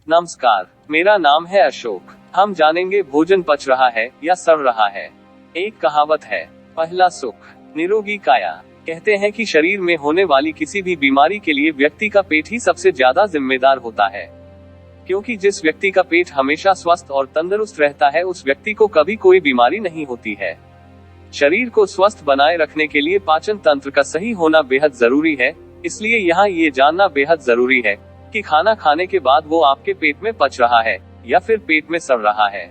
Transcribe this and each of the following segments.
नमस्कार, मेरा नाम है अशोक। हम जानेंगे भोजन पच रहा है या सड़ रहा है। एक कहावत है, पहला सुख, निरोगी काया। कहते हैं कि शरीर में होने वाली किसी भी बीमारी के लिए व्यक्ति का पेट ही सबसे ज्यादा जिम्मेदार होता है, क्योंकि जिस व्यक्ति का पेट हमेशा स्वस्थ और तंदुरुस्त रहता है उस व्यक्ति को कभी कोई बीमारी नहीं होती है। शरीर को स्वस्थ बनाए रखने के लिए पाचन तंत्र का सही होना बेहद जरूरी है। इसलिए यहाँ ये जानना बेहद जरूरी है कि खाना खाने के बाद वो आपके पेट में पच रहा है या फिर पेट में सड़ रहा है।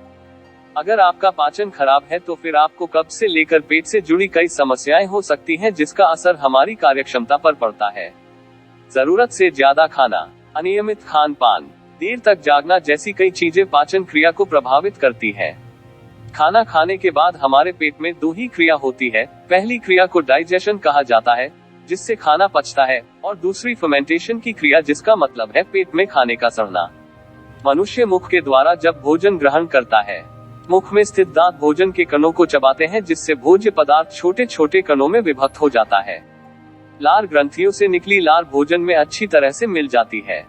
अगर आपका पाचन खराब है तो फिर आपको कब्ज से लेकर पेट से जुड़ी कई समस्याएं हो सकती हैं, जिसका असर हमारी कार्यक्षमता पर पड़ता है। जरूरत से ज्यादा खाना, अनियमित खान पान, देर तक जागना जैसी कई चीजें पाचन क्रिया को प्रभावित करती हैं। खाना खाने के बाद हमारे पेट में दो ही क्रिया होती है। पहली क्रिया को डाइजेशन कहा जाता है, जिससे खाना पचता है, और दूसरी फर्मेंटेशन की क्रिया, जिसका मतलब है पेट में खाने का सड़ना। मनुष्य मुख के द्वारा जब भोजन ग्रहण करता है, मुख में स्थित दांत भोजन के कणों को चबाते हैं, जिससे भोज्य पदार्थ छोटे छोटे कणों में विभक्त हो जाता है। लार ग्रंथियों से निकली लार भोजन में अच्छी तरह से मिल जाती है।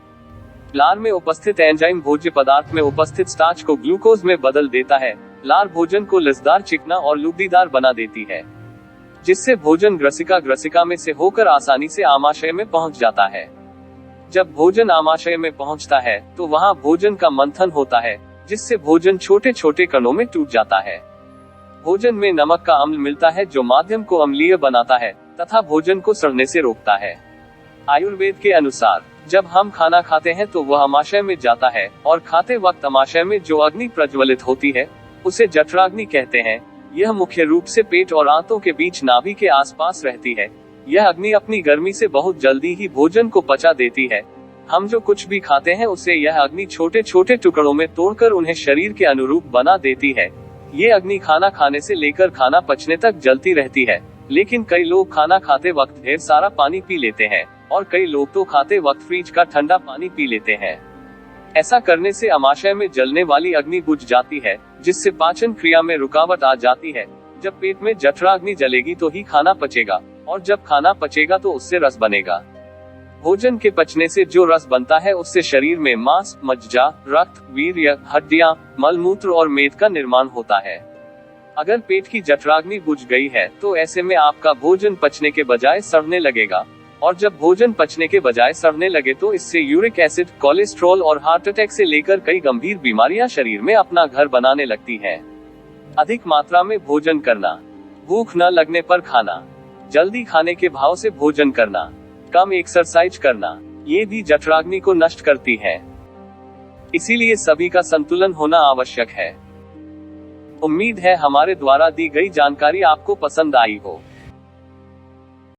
लार में उपस्थित एंजाइम भोज्य पदार्थ में उपस्थित स्टार्च को ग्लूकोज में बदल देता है। लार भोजन को लसदार, चिकना और लुगदीदार बना देती है, जिससे भोजन ग्रसिका में से होकर आसानी से आमाशय में पहुंच जाता है। जब भोजन आमाशय में पहुंचता है तो वहां भोजन का मंथन होता है, जिससे भोजन छोटे छोटे कणों में टूट जाता है। भोजन में नमक का अम्ल मिलता है, जो माध्यम को अम्लीय बनाता है तथा भोजन को सड़ने से रोकता है। आयुर्वेद के अनुसार जब हम खाना खाते हैं तो वह अमाशय में जाता है, और खाते वक्त अमाशय में जो अग्नि प्रज्वलित होती है उसे जठराग्नि कहते हैं। यह मुख्य रूप से पेट और आंतों के बीच नाभि के आसपास रहती है। यह अग्नि अपनी गर्मी से बहुत जल्दी ही भोजन को पचा देती है। हम जो कुछ भी खाते हैं उसे यह अग्नि छोटे छोटे टुकड़ों में तोड़कर उन्हें शरीर के अनुरूप बना देती है। ये अग्नि खाना खाने से लेकर खाना पचने तक जलती रहती है। लेकिन कई लोग खाना खाते वक्त ढेर सारा पानी पी लेते हैं, और कई लोग तो खाते वक्त फ्रिज का ठंडा पानी पी लेते हैं। ऐसा करने से अमाशय में जलने वाली अग्नि बुझ जाती है, जिससे पाचन क्रिया में रुकावट आ जाती है। जब पेट में जठराग्नि जलेगी तो ही खाना पचेगा, और जब खाना पचेगा तो उससे रस बनेगा। भोजन के पचने से जो रस बनता है उससे शरीर में मांस, मज्जा, रक्त, वीर्य, हड्डियां, मलमूत्र और मेद का निर्माण होता है। अगर पेट की जठराग्नि बुझ गई है तो ऐसे में आपका भोजन पचने के बजाय सड़ने लगेगा, और जब भोजन पचने के बजाय सड़ने लगे तो इससे यूरिक एसिड, कोलेस्ट्रॉल और हार्ट अटैक से लेकर कई गंभीर बीमारियां शरीर में अपना घर बनाने लगती हैं। अधिक मात्रा में भोजन करना, भूख न लगने पर खाना, जल्दी खाने के भाव से भोजन करना, कम एक्सरसाइज करना, ये भी जठराग्नि को नष्ट करती है। इसीलिए सभी का संतुलन होना आवश्यक है। उम्मीद है हमारे द्वारा दी गई जानकारी आपको पसंद आई हो।